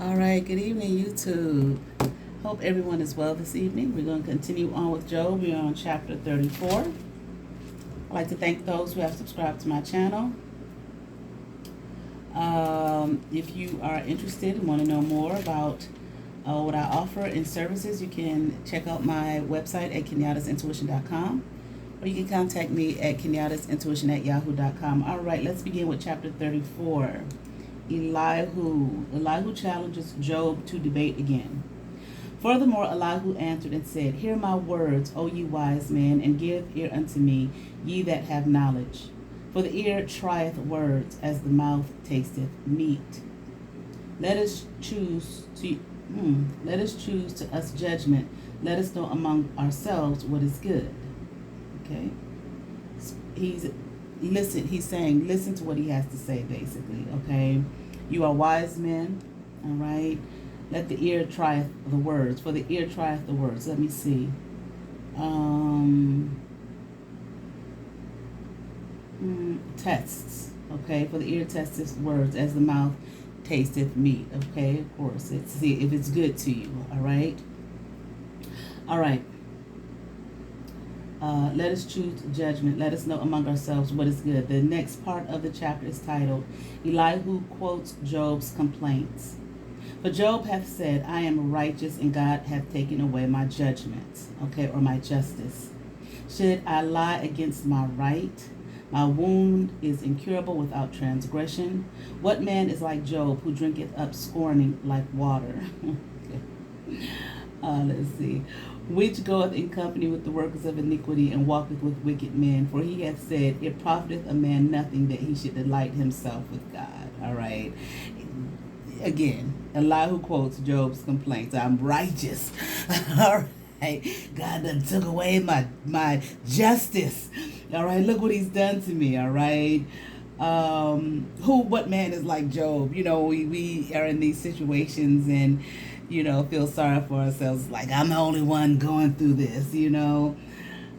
All right, good evening, YouTube. Hope everyone is well this evening. We're going to continue on with Job. We're on chapter 34. I'd like to thank those who have subscribed to my channel. If you are interested and want to know more about what I offer in services, you can check out my website at kenyattasintuition.com, or you can contact me at kenyattasintuition@yahoo.com. All right, let's begin with chapter 34. Elihu challenges Job to debate again. Furthermore, Elihu answered and said, Hear my words, O ye wise men, and give ear unto me, ye that have knowledge. For the ear trieth words, as the mouth tasteth meat. Let us choose to us judgment. Let us know among ourselves what is good. Okay? He's saying, listen to what he has to say, basically, okay? You are wise men, all right? Let the ear trieth the words, for the ear trieth the words. Let me see. Tests, okay? For the ear testeth words, as the mouth tasteth meat, okay? Of course, see if it's good to you, all right? All right. Let us choose judgment. Let us know among ourselves what is good. The next part of the chapter is titled, Elihu quotes Job's complaints. For Job hath said, I am righteous, and God hath taken away my judgments, okay, or my justice. Should I lie against my right? My wound is incurable without transgression. What man is like Job, who drinketh up scorning like water? Okay. Let's see. Which goeth in company with the workers of iniquity, and walketh with wicked men. For he hath said, It profiteth a man nothing that he should delight himself with God. All right. Again, Elihu quotes Job's complaints. I'm righteous. All right. God done took away my justice. All right. Look what he's done to me. All right. What man is like Job? You know, we are in these situations and, feel sorry for ourselves. Like, I'm the only one going through this, All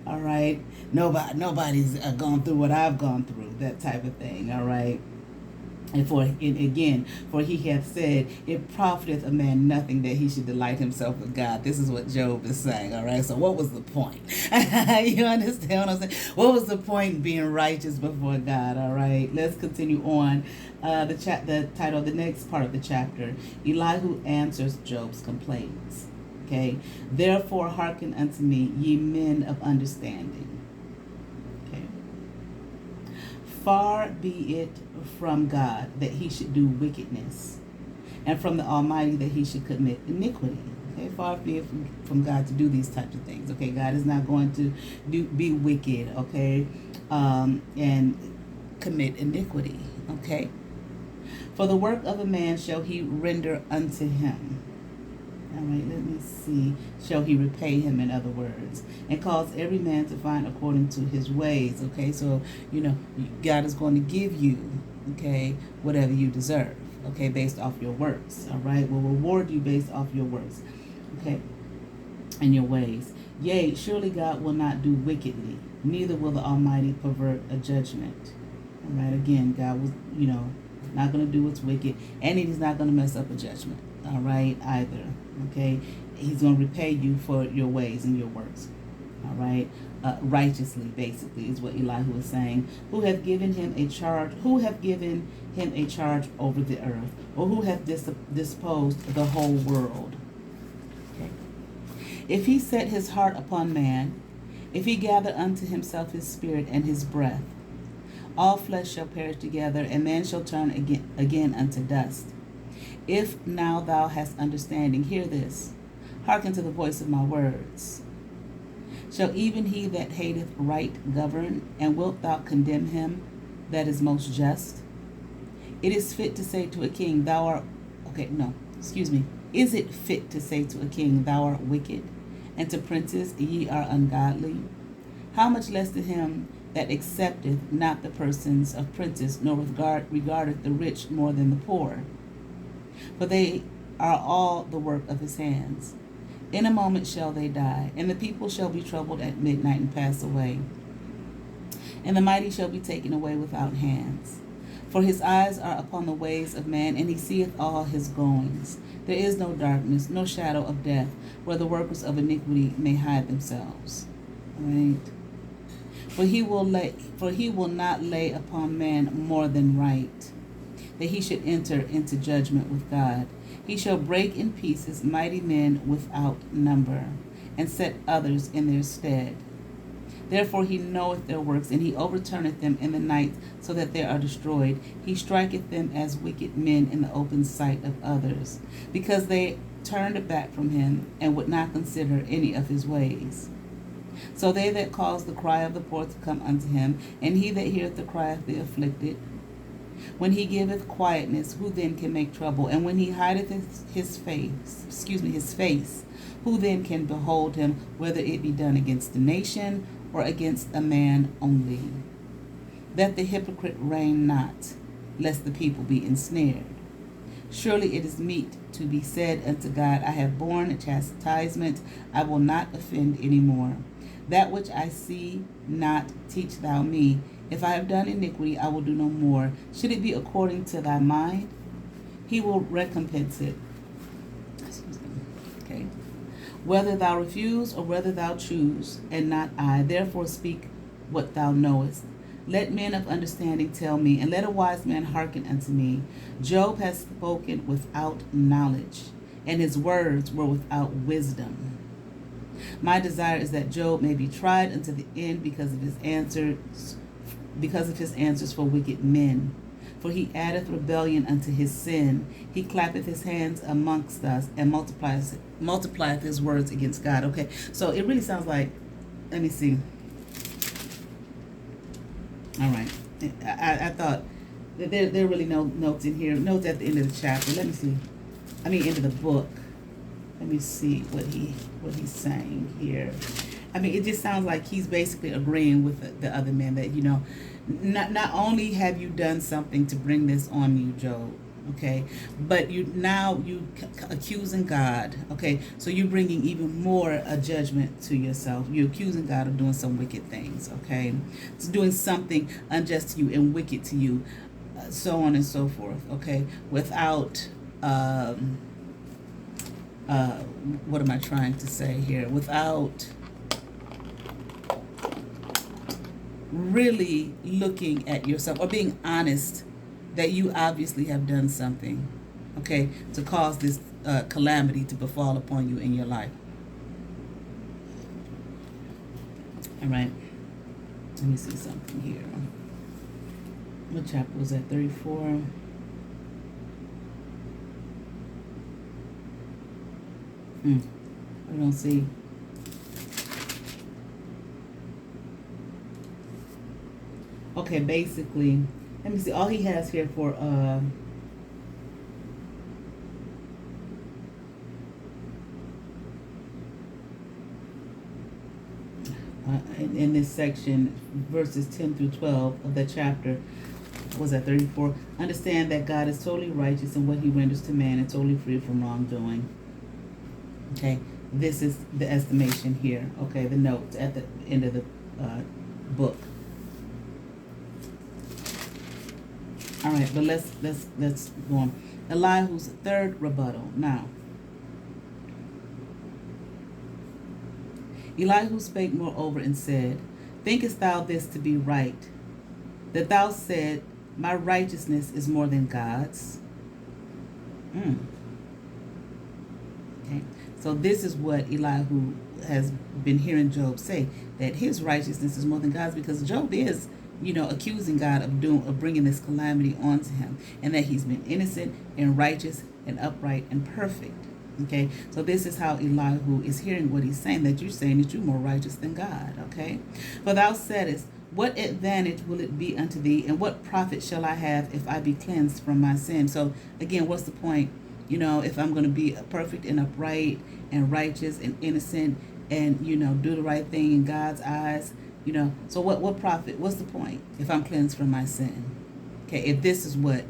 right. Nobody's gone through what I've gone through, that type of thing. All right. And for he hath said, It profiteth a man nothing that he should delight himself with God. This is what Job is saying, all right? So what was the point? You understand what I'm saying? What was the point in being righteous before God, all right? Let's continue on. The title of the next part of the chapter, Elihu answers Job's complaints, okay? Therefore hearken unto me, ye men of understanding. Far be it from God that he should do wickedness, and from the Almighty that he should commit iniquity. Okay, far be it from God to do these types of things. Okay, God is not going to be wicked. Okay, and commit iniquity. Okay, for the work of a man shall he render unto him. All right, let me see. Shall he repay him, in other words, and cause every man to find according to his ways. Okay, so, God is going to give you, okay, whatever you deserve, okay, based off your works. All right, will reward you based off your works, okay, and your ways. Yea, surely God will not do wickedly, neither will the Almighty pervert a judgment. All right, again, God was, not going to do what's wicked, and he's not going to mess up a judgment. All right, either. Okay, he's going to repay you for your ways and your works. All right, righteously, basically, is what Elihu is saying. Who have given him a charge? Who have given him a charge over the earth, or who have disposed the whole world? Okay. If he set his heart upon man, if he gather unto himself his spirit and his breath, all flesh shall perish together, and man shall turn again unto dust. If now thou hast understanding, hear this. Hearken to the voice of my words. Shall even he that hateth right govern, and wilt thou condemn him that is most just? It is fit to say to a king, thou art... Is it fit to say to a king, thou art wicked, and to princes, ye are ungodly? How much less to him that accepteth not the persons of princes, nor regardeth the rich more than the poor? For they are all the work of his hands. In a moment shall they die, and the people shall be troubled at midnight and pass away. And the mighty shall be taken away without hands. For his eyes are upon the ways of man, and he seeth all his goings. There is no darkness, no shadow of death, where the workers of iniquity may hide themselves. Right? For he will not lay upon man more than right, that he should enter into judgment with God. He shall break in pieces mighty men without number, and set others in their stead. Therefore he knoweth their works, and he overturneth them in the night, so that they are destroyed. He striketh them as wicked men in the open sight of others, because they turned back from him, and would not consider any of his ways. So they that cause the cry of the poor to come unto him, and he that heareth the cry of the afflicted, when he giveth quietness, who then can make trouble? And when he hideth his face, who then can behold him, whether it be done against a nation or against a man only? That the hypocrite reign not, lest the people be ensnared. Surely it is meet to be said unto God, I have borne a chastisement, I will not offend any more. That which I see not, teach thou me. If I have done iniquity, I will do no more. Should it be according to thy mind, he will recompense it. Okay. Whether thou refuse or whether thou choose, and not I. Therefore speak what thou knowest. Let men of understanding tell me, and let a wise man hearken unto me. Job has spoken without knowledge, and his words were without wisdom. My desire is that Job may be tried unto the end because of his answers for wicked men. For he addeth rebellion unto his sin. He clappeth his hands amongst us, and multiplieth his words against God. Okay, so it really sounds like, let me see. All right, I thought that there are really no notes in here. Notes at the end of the chapter. Let me see. End of the book. Let me see what he's saying here. It just sounds like he's basically agreeing with the other man that, not only have you done something to bring this on you, Job, okay, but you accusing God, okay, so you're bringing even more a judgment to yourself. You're accusing God of doing some wicked things, okay, it's doing something unjust to you and wicked to you, so on and so forth, okay, without what am I trying to say here? Without really looking at yourself or being honest that you obviously have done something, okay, to cause this calamity to befall upon you in your life. All right. Let me see something here. What chapter was that? 34. I don't see. Okay, basically, let me see. All he has here for in this section, verses 10 through 12 of that chapter, was at 34. Understand that God is totally righteous in what he renders to man and totally free from wrongdoing. Okay, this is the estimation here. Okay, the notes at the end of the book. All right, but let's go on. Elihu's third rebuttal. Now, Elihu spake moreover and said, thinkest thou this to be right, that thou said, my righteousness is more than God's? Okay, so this is what Elihu has been hearing Job say, that his righteousness is more than God's, because Job is, accusing God of bringing this calamity onto him, and that he's been innocent and righteous and upright and perfect. Okay, so this is how Elihu is hearing what he's saying, that you're saying that you're more righteous than God. Okay, for thou saidest, what advantage will it be unto thee, and what profit shall I have if I be cleansed from my sin? So again, what's the point? If I'm going to be perfect and upright and righteous and innocent and, do the right thing in God's eyes, so what profit? What's the point if I'm cleansed from my sin? Okay, if this is what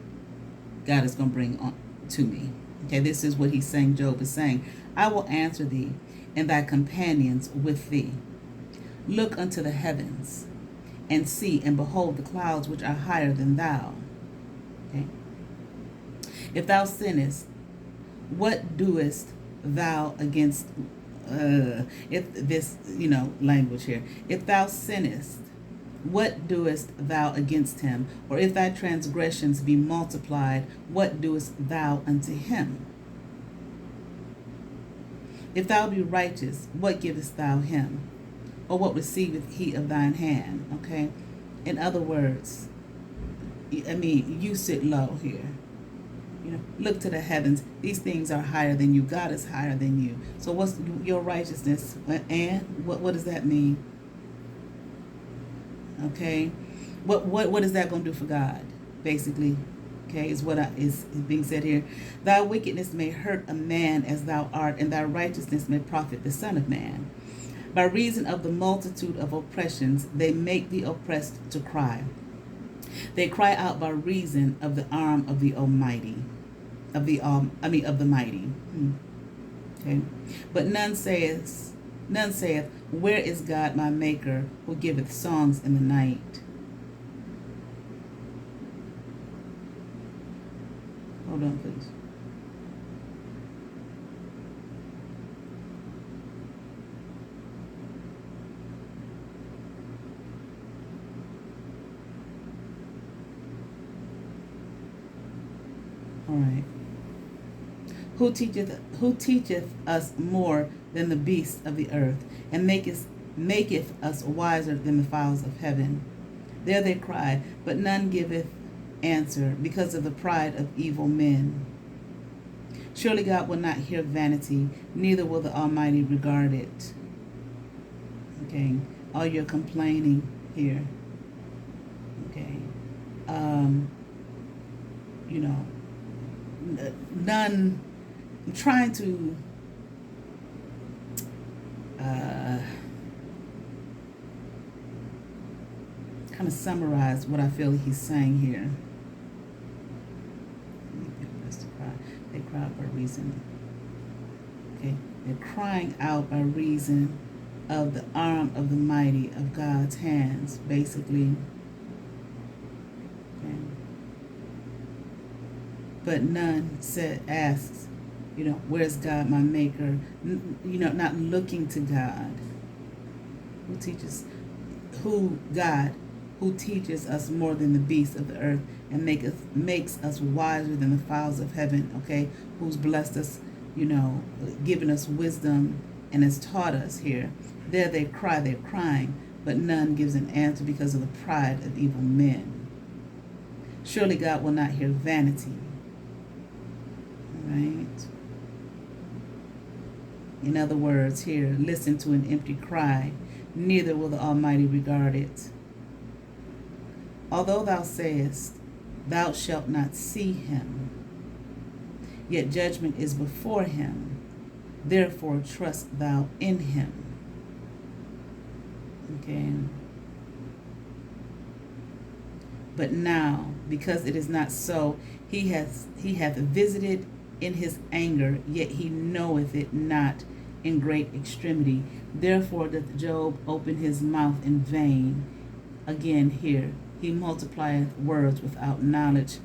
God is going to bring on to me. Okay, this is what he's saying, Job is saying. I will answer thee and thy companions with thee. Look unto the heavens and see and behold the clouds which are higher than thou. If thou sinnest, what doest thou against if this language here? If thou sinnest, what doest thou against him? Or if thy transgressions be multiplied, what doest thou unto him? If thou be righteous, what givest thou him? Or what receiveth he of thine hand? Okay? In other words, you sit low here. Look to the heavens. These things are higher than you. God is higher than you. So what's your righteousness? And what does that mean? Okay? What is that going to do for God? Basically, okay, is what is being said here. Thy wickedness may hurt a man as thou art, and thy righteousness may profit the Son of Man. By reason of the multitude of oppressions, they make the oppressed to cry. They cry out by reason of the arm of the Almighty, of the mighty. Okay, but none saith, where is God my Maker, who giveth songs in the night? Hold on, please. All right. Who teacheth us more than the beasts of the earth, and maketh us wiser than the fowls of heaven? There they cry, but none giveth answer, because of the pride of evil men. Surely God will not hear vanity, neither will the Almighty regard it. Okay, all your complaining here. Okay, none. I'm trying to kind of summarize what I feel he's saying here. They cry out by reason. Okay, they're crying out by reason of the arm of the mighty, of God's hands, basically. Okay. But none asks, where's God my Maker? Not looking to God. Who teaches us more than the beasts of the earth, and makes us wiser than the fowls of heaven, okay? Who's blessed us, given us wisdom and has taught us here. There they cry, they're crying, but none gives an answer because of the pride of evil men. Surely God will not hear vanity. All right? In other words, here, listen to an empty cry, neither will the Almighty regard it. Although thou sayest, thou shalt not see him, yet judgment is before him, therefore trust thou in him. Okay. But now, because it is not so, he hath visited in his anger, yet he knoweth it not in great extremity. Therefore doth Job open his mouth in vain. Again here, he multiplieth words without knowledge.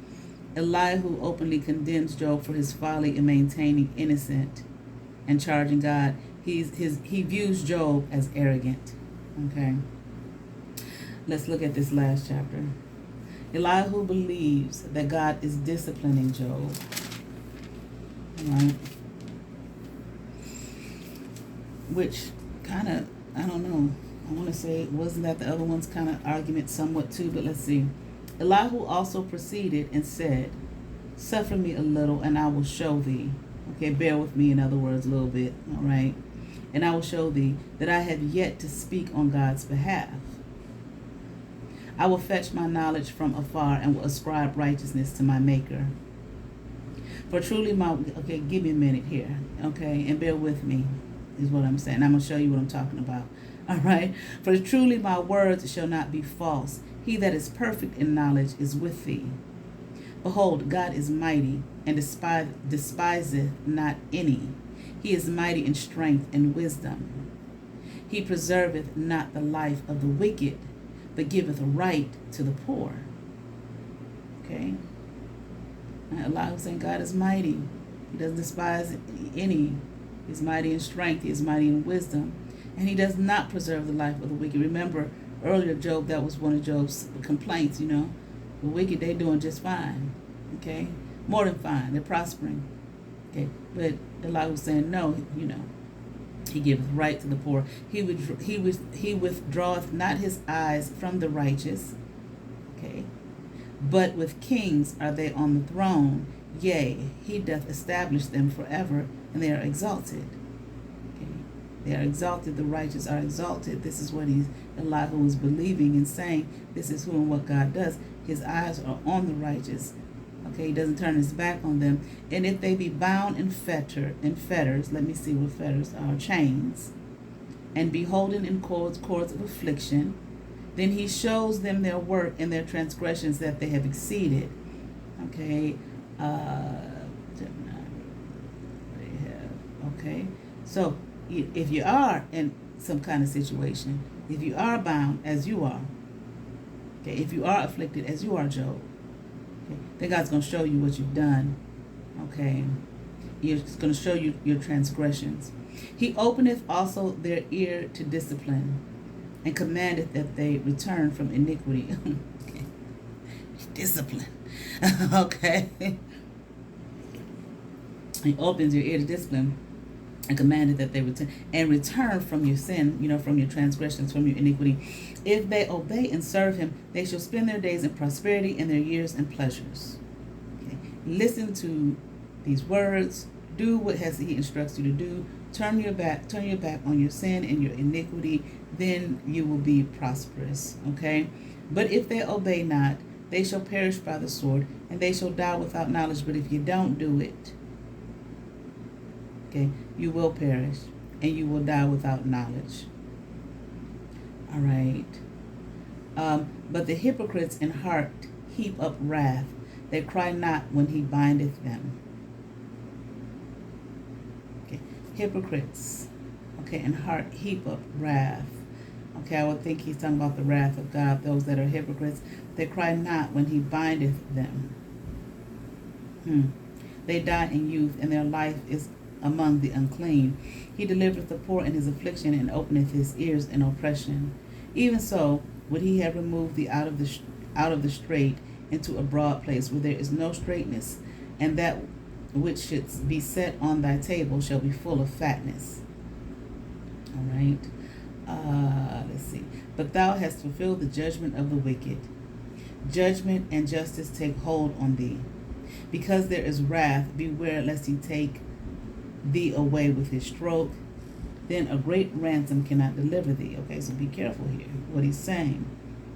Elihu openly condemns Job for his folly in maintaining innocent and charging God. He views Job as arrogant. Okay. Let's look at this last chapter. Elihu believes that God is disciplining Job. Right? Which kind of, I don't know. I want to say, wasn't that the other one's kind of argument somewhat too? But let's see. Elihu also proceeded and said, suffer me a little and I will show thee. Okay, bear with me, in other words, a little bit. All right. And I will show thee that I have yet to speak on God's behalf. I will fetch my knowledge from afar and will ascribe righteousness to my Maker. For truly okay, give me a minute here, okay, and bear with me, is what I'm saying. I'm going to show you what I'm talking about, all right? For truly my words shall not be false. He that is perfect in knowledge is with thee. Behold, God is mighty, and despiseth not any. He is mighty in strength and wisdom. He preserveth not the life of the wicked, but giveth right to the poor. Okay? Elihu saying God is mighty. He doesn't despise any. He's mighty in strength. He is mighty in wisdom. And he does not preserve the life of the wicked. Remember, earlier Job, that was one of Job's complaints, The wicked, they're doing just fine. Okay? More than fine. They're prospering. Okay? But Elihu was saying, no, he giveth right to the poor. He withdraweth not his eyes from the righteous. Okay? But with kings are they on the throne. Yea, he doth establish them forever, and they are exalted. Okay? They are exalted. The righteous are exalted. This is what Elihu is believing and saying. This is who and what God does. His eyes are on the righteous. Okay, he doesn't turn his back on them. And if they be bound in fetters, let me see what fetters are, chains, and be holden in cords of affliction, then he shows them their work and their transgressions that they have exceeded. Okay, okay. So if you are in some kind of situation, if you are bound as you are, okay, if you are afflicted as you are, Job, okay, then God's going to show you what you've done. Okay, He's going to show you your transgressions. He openeth also their ear to discipline, and commandeth that they return from iniquity. Okay. Discipline. Okay. He opens your ear to discipline and commanded that they return from your sin, from your transgressions, from your iniquity. If they obey and serve him, they shall spend their days in prosperity and their years in pleasures. Okay. Listen to these words. Do what he instructs you to do. Turn your back on your sin and your iniquity, then you will be prosperous. Okay? But if they obey not, they shall perish by the sword, and they shall die without knowledge. But if you don't do it, okay, you will perish, and you will die without knowledge. All right. But the hypocrites in heart heap up wrath. They cry not when he bindeth them. Okay. Hypocrites, okay, in heart heap up wrath. Okay, I would think he's talking about the wrath of God, those that are hypocrites. They cry not when he bindeth them. They die in youth, and their life is among the unclean. He delivereth the poor in his affliction, and openeth his ears in oppression. Even so would he have removed thee out of the straight into a broad place where there is no straightness, and that which should be set on thy table shall be full of fatness. All right. Let's see. But thou hast fulfilled the judgment of the wicked. Judgment and justice take hold on thee. Because there is wrath, beware lest he take thee away with his stroke. Then a great ransom cannot deliver thee. Okay, so be careful here. What he's saying,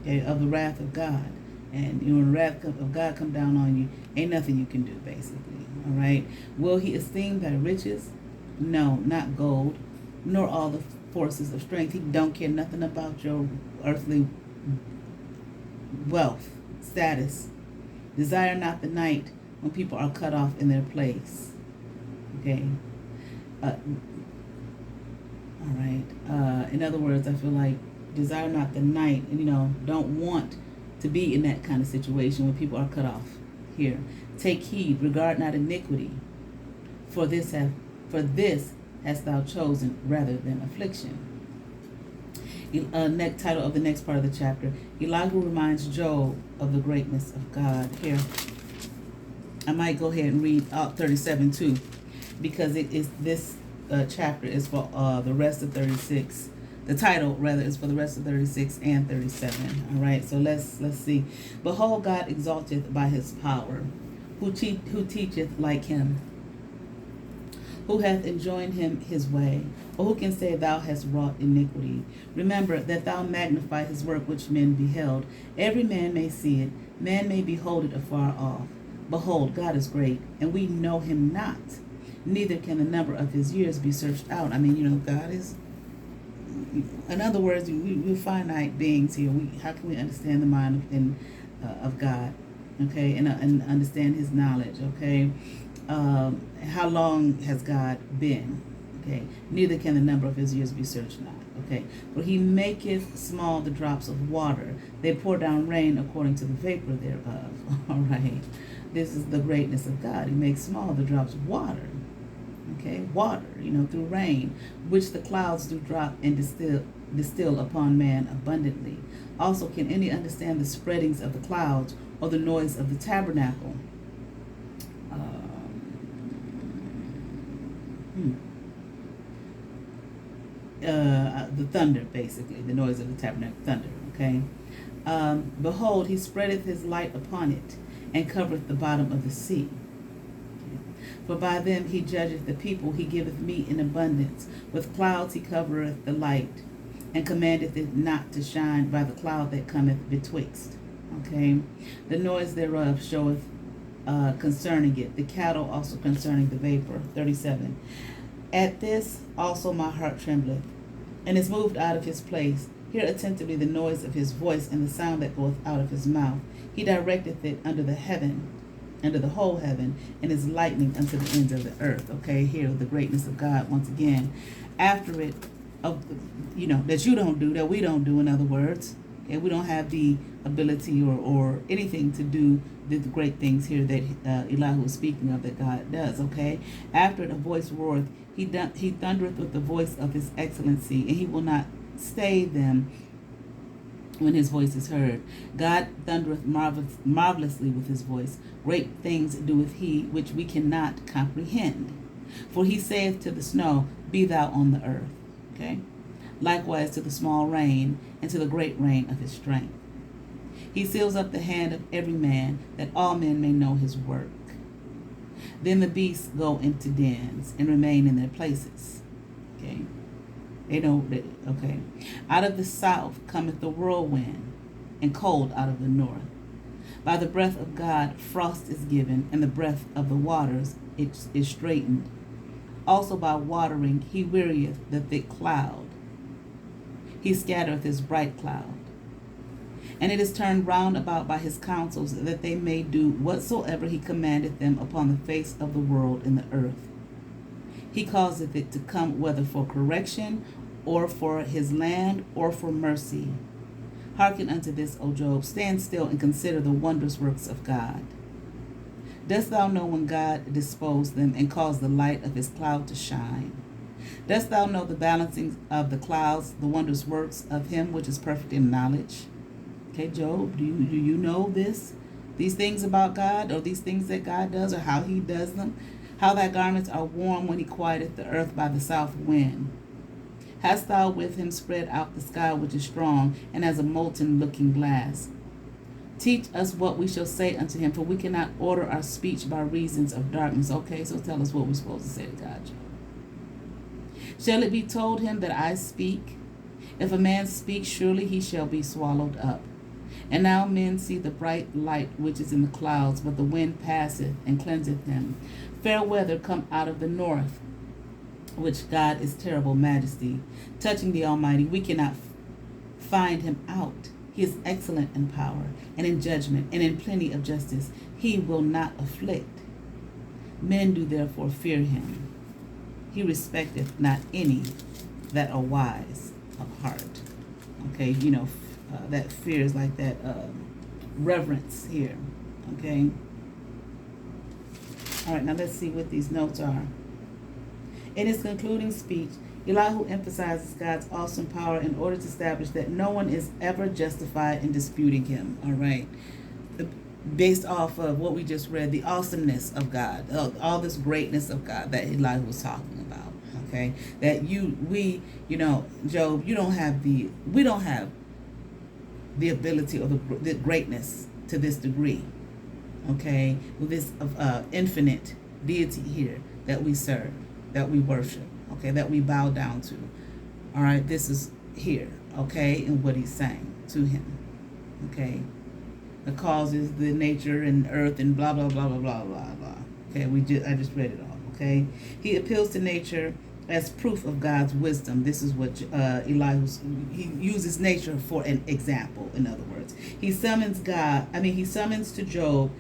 okay, of the wrath of God. And when the wrath of God come down on you, ain't nothing you can do, basically. All right. Will he esteem thy riches? No, not gold, nor all the forces of strength. He don't care nothing about your earthly wealth, status. Desire not the night when people are cut off in their place. Okay. All right. In other words, I feel like desire not the night, and don't want to be in that kind of situation when people are cut off. Here, take heed, regard not iniquity, for this hast thou chosen rather than affliction. Next title of the next part of the chapter. Elihu reminds Job of the greatness of God. Here, I might go ahead and read 37 too, because it is this chapter is for the rest of 36. The title, rather, is for the rest of 36 and 37. All right, so let's see. Behold, God exalteth by his power, who teacheth like him, who hath enjoined him his way, or who can say thou hast wrought iniquity? Remember that thou magnify his work which men beheld. Every man may see it, man may behold it afar off. Behold, God is great, and we know him not, neither can the number of his years be searched out. I mean, God is, in other words, we're finite beings here. How can we understand the mind of God? Okay, and understand his knowledge. Okay, how long has God been? Okay, neither can the number of his years be searched not. Okay, for he maketh small the drops of water; they pour down rain according to the vapor thereof. All right. This is the greatness of God. He makes small the drops of water. Okay, water, through rain, which the clouds do drop and distill upon man abundantly. Also, can any understand the spreadings of the clouds or the noise of the tabernacle? The thunder, basically, the noise of the tabernacle, thunder, okay? Behold, he spreadeth his light upon it, and covereth the bottom of the sea. For by them he judgeth the people, he giveth meat in abundance. With clouds he covereth the light, and commandeth it not to shine by the cloud that cometh betwixt. Okay? The noise thereof showeth concerning it, the cattle also concerning the vapor. 37. At this also my heart trembleth, and is moved out of his place. Hear attentively the noise of his voice, and the sound that goeth out of his mouth. He directeth it under the whole heaven, and is lightning unto the ends of the earth. Okay, here the greatness of God once again. After it, that you don't do, that we don't do, in other words. Okay, we don't have the ability or anything to do the great things here that Elihu is speaking of that God does. Okay, after it a voice roareth, he thundereth with the voice of his excellency, and he will not stay them when his voice is heard. God thundereth marvelously with his voice. Great things doeth he, which we cannot comprehend. For he saith to the snow, Be thou on the earth. Okay? Likewise to the small rain, and to the great rain of his strength. He seals up the hand of every man, that all men may know his work. Then the beasts go into dens, and remain in their places. Okay? Okay. Out of the south cometh the whirlwind, and cold out of the north. By the breath of God frost is given, and the breath of the waters is straitened. Also by watering he wearieth the thick cloud. He scattereth his bright cloud. And it is turned round about by his counsels, that they may do whatsoever he commandeth them upon the face of the world in the earth. He causeth it to come whether for correction, or for his land, or for mercy. Hearken unto this, O Job. Stand still and consider the wondrous works of God. Dost thou know when God disposed them, and caused the light of his cloud to shine? Dost thou know the balancing of the clouds, the wondrous works of him which is perfect in knowledge? Okay, Job, do you know this? These things about God, or these things that God does, or how he does them? How thy garments are warm when he quieteth the earth by the south wind. Hast thou with him spread out the sky which is strong, and as a molten looking glass? Teach us what we shall say unto him, for we cannot order our speech by reasons of darkness. Okay, so tell us what we're supposed to say to God, Job. Shall it be told him that I speak? If a man speak, surely he shall be swallowed up. And now men see the bright light which is in the clouds, but the wind passeth and cleanseth them. Fair weather come out of the north, which God is terrible majesty. Touching the Almighty, we cannot find him out. He is excellent in power, and in judgment, and in plenty of justice. He will not afflict. Men do therefore fear him. He respecteth not any that are wise of heart. Okay, that fear is like that reverence here. Okay. All right, now let's see what these notes are. In his concluding speech, Elihu emphasizes God's awesome power in order to establish that no one is ever justified in disputing him. All right. Based off of what we just read, the awesomeness of God, all this greatness of God that Elihu was talking about. Okay. That Job, we don't have the ability or the greatness to this degree. Okay. With this infinite deity here that we serve, that we worship, okay, that we bow down to. All right, this is here, okay, and what he's saying to him, okay. The causes, the nature and earth and blah, blah, blah, blah, blah, blah, blah. Okay, I just read it all, okay. He appeals to nature as proof of God's wisdom. This is what he uses nature for an example, in other words. He summons to Job,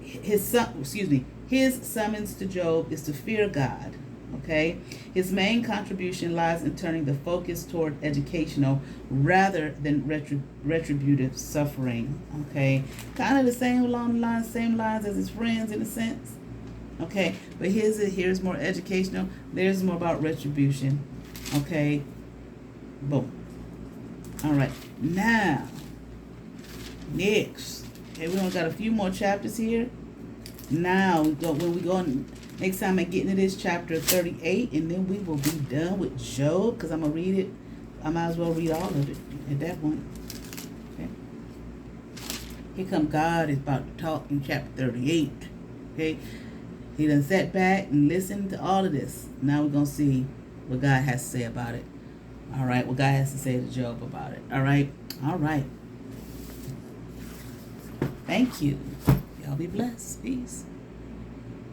his summons to Job is to fear God, Okay, his main contribution lies in turning the focus toward educational rather than retributive suffering. Okay, kind of the same along the lines, same lines as his friends in a sense. Okay, but here's more educational. There's more about retribution. Okay, boom. All right, now next. Okay, we only got a few more chapters here. Now when we go on next time, I get into this chapter 38, and then we will be done with Job, because I'm gonna read it. I might as well read all of it at that point. Okay. Here come God is about to talk in chapter 38. Okay. He done sat back and listened to all of this. Now we're gonna see what God has to say about it. All right, what God has to say to Job about it. All right. All right. Thank you. Y'all be blessed. Peace.